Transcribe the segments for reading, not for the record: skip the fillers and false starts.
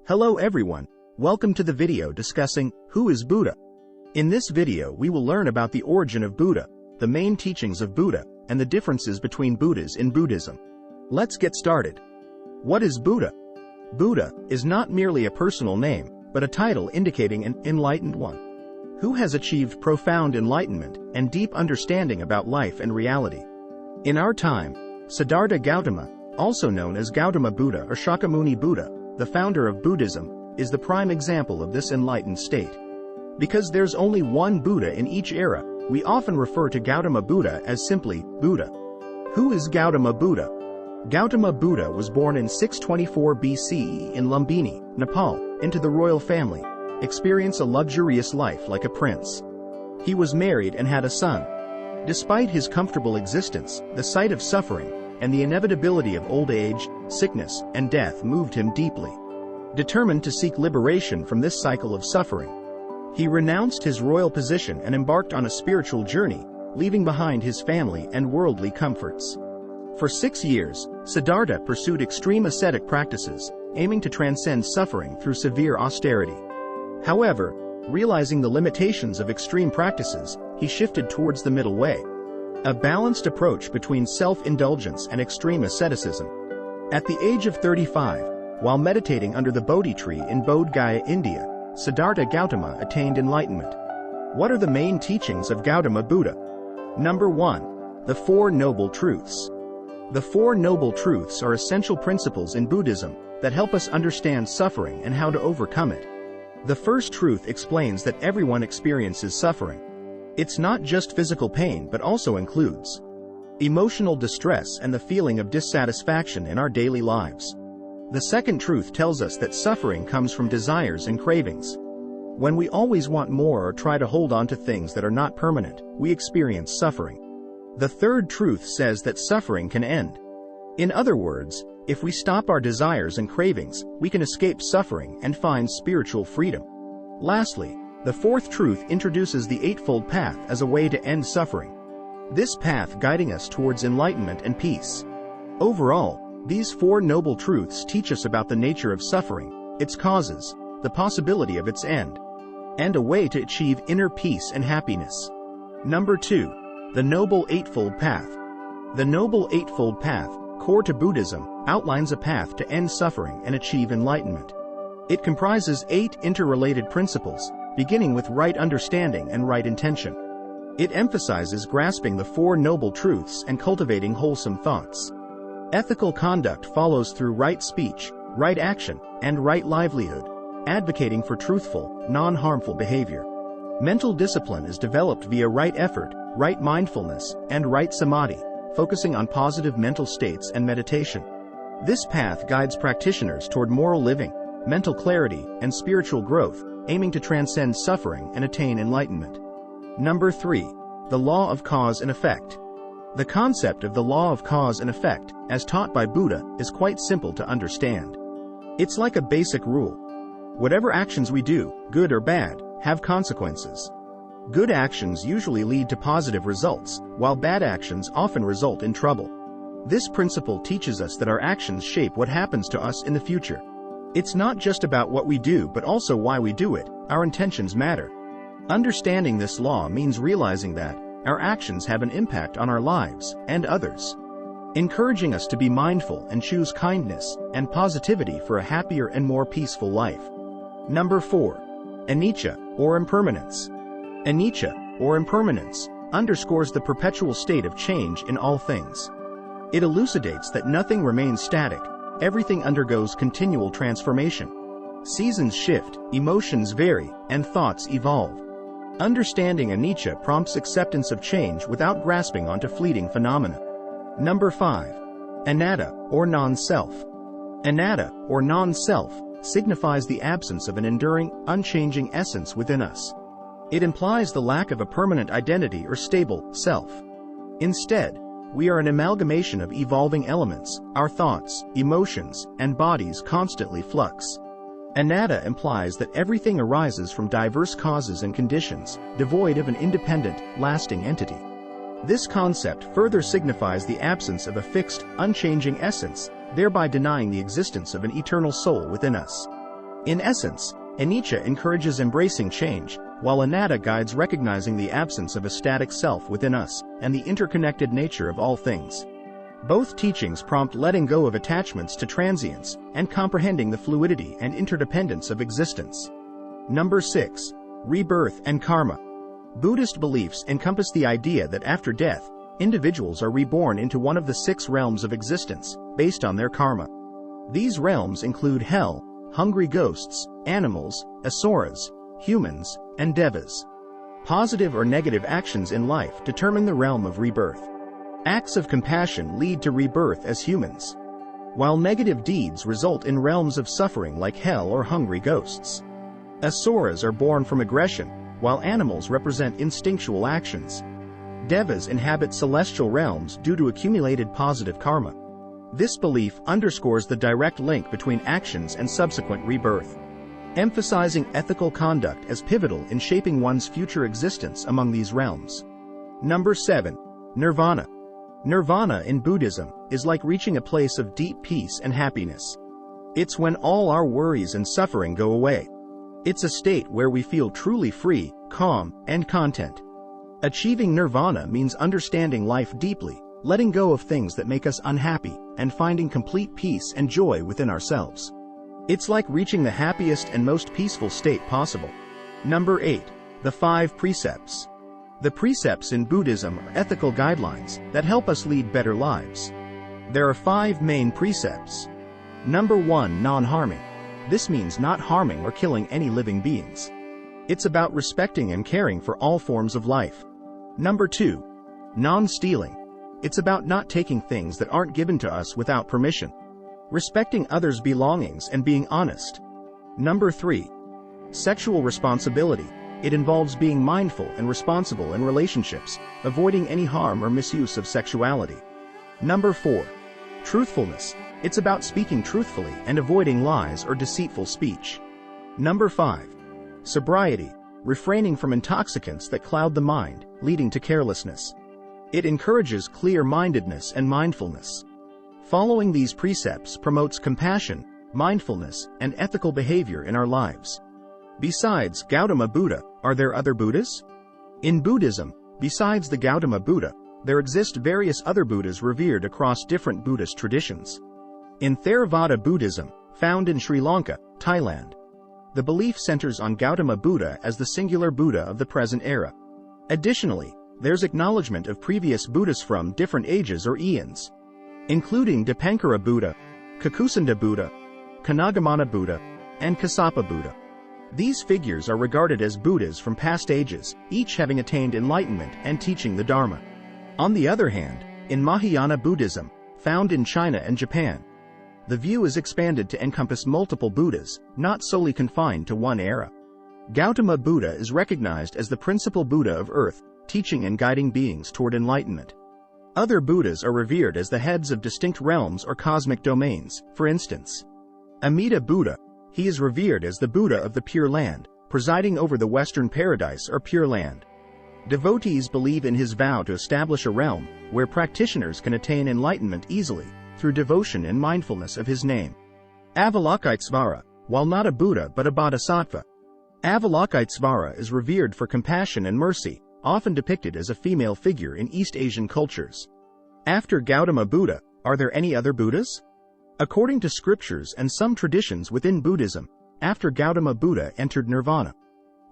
Hello everyone, welcome to the video discussing who is Buddha. In this video we will learn about the origin of Buddha, the main teachings of Buddha, and the differences between Buddhas in Buddhism. Let's get started. What is Buddha? Buddha is not merely a personal name, but a title indicating an enlightened one, who has achieved profound enlightenment and deep understanding about life and reality. In our time, Siddhartha Gautama, also known as Gautama Buddha or Shakyamuni Buddha, the founder of Buddhism, is the prime example of this enlightened state. Because there's only one Buddha in each era, we often refer to Gautama Buddha as simply Buddha. Who is Gautama Buddha? Gautama Buddha was born in 624 BCE in Lumbini, Nepal, into the royal family, experience a luxurious life like a prince. He was married and had a son. Despite his comfortable existence, the sight of suffering and the inevitability of old age, sickness, and death moved him deeply. Determined to seek liberation from this cycle of suffering, he renounced his royal position and embarked on a spiritual journey, leaving behind his family and worldly comforts. For 6 years, Siddhartha pursued extreme ascetic practices, aiming to transcend suffering through severe austerity. However, realizing the limitations of extreme practices, he shifted towards the middle way, a balanced approach between self-indulgence and extreme asceticism. At the age of 35, while meditating under the Bodhi tree in Bodh Gaya, India, Siddhartha Gautama attained enlightenment. What are the main teachings of Gautama Buddha? Number 1. The Four Noble Truths. The Four Noble Truths are essential principles in Buddhism that help us understand suffering and how to overcome it. The first truth explains that everyone experiences suffering. It's not just physical pain but also includes emotional distress and the feeling of dissatisfaction in our daily lives. The second truth tells us that suffering comes from desires and cravings. When we always want more or try to hold on to things that are not permanent, we experience suffering. The third truth says that suffering can end. In other words, if we stop our desires and cravings, we can escape suffering and find spiritual freedom. Lastly, the fourth truth introduces the Eightfold Path as a way to end suffering. This path guiding us towards enlightenment and peace. Overall, these four noble truths teach us about the nature of suffering, its causes, the possibility of its end, and a way to achieve inner peace and happiness. Number 2. The Noble Eightfold Path. The Noble Eightfold Path, core to Buddhism, outlines a path to end suffering and achieve enlightenment. It comprises 8 interrelated principles, beginning with right understanding and right intention. It emphasizes grasping the Four Noble Truths and cultivating wholesome thoughts. Ethical conduct follows through right speech, right action, and right livelihood, advocating for truthful, non-harmful behavior. Mental discipline is developed via right effort, right mindfulness, and right samadhi, focusing on positive mental states and meditation. This path guides practitioners toward moral living, mental clarity, and spiritual growth, aiming to transcend suffering and attain enlightenment. Number 3. The Law of Cause and Effect. The concept of the law of cause and effect, as taught by Buddha, is quite simple to understand. It's like a basic rule. Whatever actions we do, good or bad, have consequences. Good actions usually lead to positive results, while bad actions often result in trouble. This principle teaches us that our actions shape what happens to us in the future. It's not just about what we do but also why we do it. Our intentions matter. Understanding this law means realizing that our actions have an impact on our lives and others, encouraging us to be mindful and choose kindness and positivity for a happier and more peaceful life. Number 4. Anicca, or impermanence. Anicca, or impermanence, underscores the perpetual state of change in all things. It elucidates that nothing remains static, everything undergoes continual transformation. Seasons shift, emotions vary, and thoughts evolve. Understanding anicca prompts acceptance of change without grasping onto fleeting phenomena. Number 5. Anatta, or non-self. Anatta, or non-self, signifies the absence of an enduring, unchanging essence within us. It implies the lack of a permanent identity or stable self. Instead, we are an amalgamation of evolving elements, our thoughts, emotions, and bodies constantly flux. Anatta implies that everything arises from diverse causes and conditions, devoid of an independent, lasting entity. This concept further signifies the absence of a fixed, unchanging essence, thereby denying the existence of an eternal soul within us. In essence, Anicca encourages embracing change, while Anatta guides recognizing the absence of a static self within us and the interconnected nature of all things. Both teachings prompt letting go of attachments to transience and comprehending the fluidity and interdependence of existence. Number 6. Rebirth and Karma. Buddhist beliefs encompass the idea that after death, individuals are reborn into one of the 6 realms of existence, based on their karma. These realms include hell, hungry ghosts, animals, asuras, humans, and devas. Positive or negative actions in life determine the realm of rebirth. Acts of compassion lead to rebirth as humans, while negative deeds result in realms of suffering like hell or hungry ghosts. Asuras are born from aggression, while animals represent instinctual actions. Devas inhabit celestial realms due to accumulated positive karma. This belief underscores the direct link between actions and subsequent rebirth, emphasizing ethical conduct as pivotal in shaping one's future existence among these realms. Number 7. Nirvana. Nirvana in Buddhism is like reaching a place of deep peace and happiness. It's when all our worries and suffering go away. It's a state where we feel truly free, calm, and content. Achieving nirvana means understanding life deeply, letting go of things that make us unhappy, and finding complete peace and joy within ourselves. It's like reaching the happiest and most peaceful state possible. Number 8. The 5 Precepts. The precepts in Buddhism are ethical guidelines that help us lead better lives. There are 5 main precepts. Number 1. Non-harming. This means not harming or killing any living beings. It's about respecting and caring for all forms of life. Number 2. Non-stealing. It's about not taking things that aren't given to us without permission. Respecting others' belongings and being honest. Number 3. Sexual responsibility. It involves being mindful and responsible in relationships, avoiding any harm or misuse of sexuality. Number 4. Truthfulness. It's about speaking truthfully and avoiding lies or deceitful speech. Number 5. Sobriety. Refraining from intoxicants that cloud the mind, leading to carelessness. It encourages clear-mindedness and mindfulness. Following these precepts promotes compassion, mindfulness, and ethical behavior in our lives. Besides Gautama Buddha, are there other Buddhas? In Buddhism, besides the Gautama Buddha, there exist various other Buddhas revered across different Buddhist traditions. In Theravada Buddhism, found in Sri Lanka, Thailand, the belief centers on Gautama Buddha as the singular Buddha of the present era. Additionally, there's acknowledgement of previous Buddhas from different ages or eons, including Dipankara Buddha, Kakusanda Buddha, Kanagamana Buddha, and Kassapa Buddha. These figures are regarded as Buddhas from past ages, each having attained enlightenment and teaching the Dharma. On the other hand, in Mahayana Buddhism, found in China and Japan, the view is expanded to encompass multiple Buddhas, not solely confined to one era. Gautama Buddha is recognized as the principal Buddha of earth, teaching and guiding beings toward enlightenment. Other Buddhas are revered as the heads of distinct realms or cosmic domains. For instance, Amida Buddha, he is revered as the Buddha of the Pure Land, presiding over the Western Paradise or Pure Land. Devotees believe in his vow to establish a realm where practitioners can attain enlightenment easily through devotion and mindfulness of his name. Avalokitesvara, while not a Buddha but a bodhisattva, Avalokitesvara is revered for compassion and mercy, often depicted as a female figure in East Asian cultures. After Gautama Buddha, are there any other Buddhas? According to scriptures and some traditions within Buddhism, after Gautama Buddha entered Nirvana,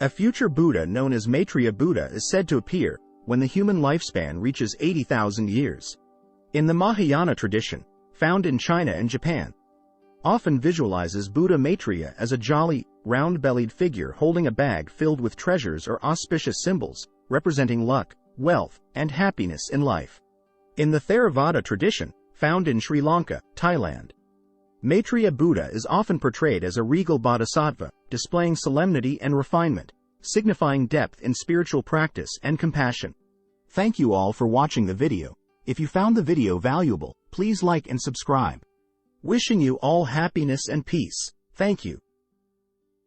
a future Buddha known as Maitreya Buddha is said to appear when the human lifespan reaches 80,000 years. In the Mahayana tradition, found in China and Japan, often visualizes Buddha Maitreya as a jolly, round-bellied figure holding a bag filled with treasures or auspicious symbols, representing luck, wealth, and happiness in life. In the Theravada tradition, found in Sri Lanka, Thailand, Maitreya Buddha is often portrayed as a regal bodhisattva, displaying solemnity and refinement, signifying depth in spiritual practice and compassion. Thank you all for watching the video. If you found the video valuable, please like and subscribe. Wishing you all happiness and peace. Thank you.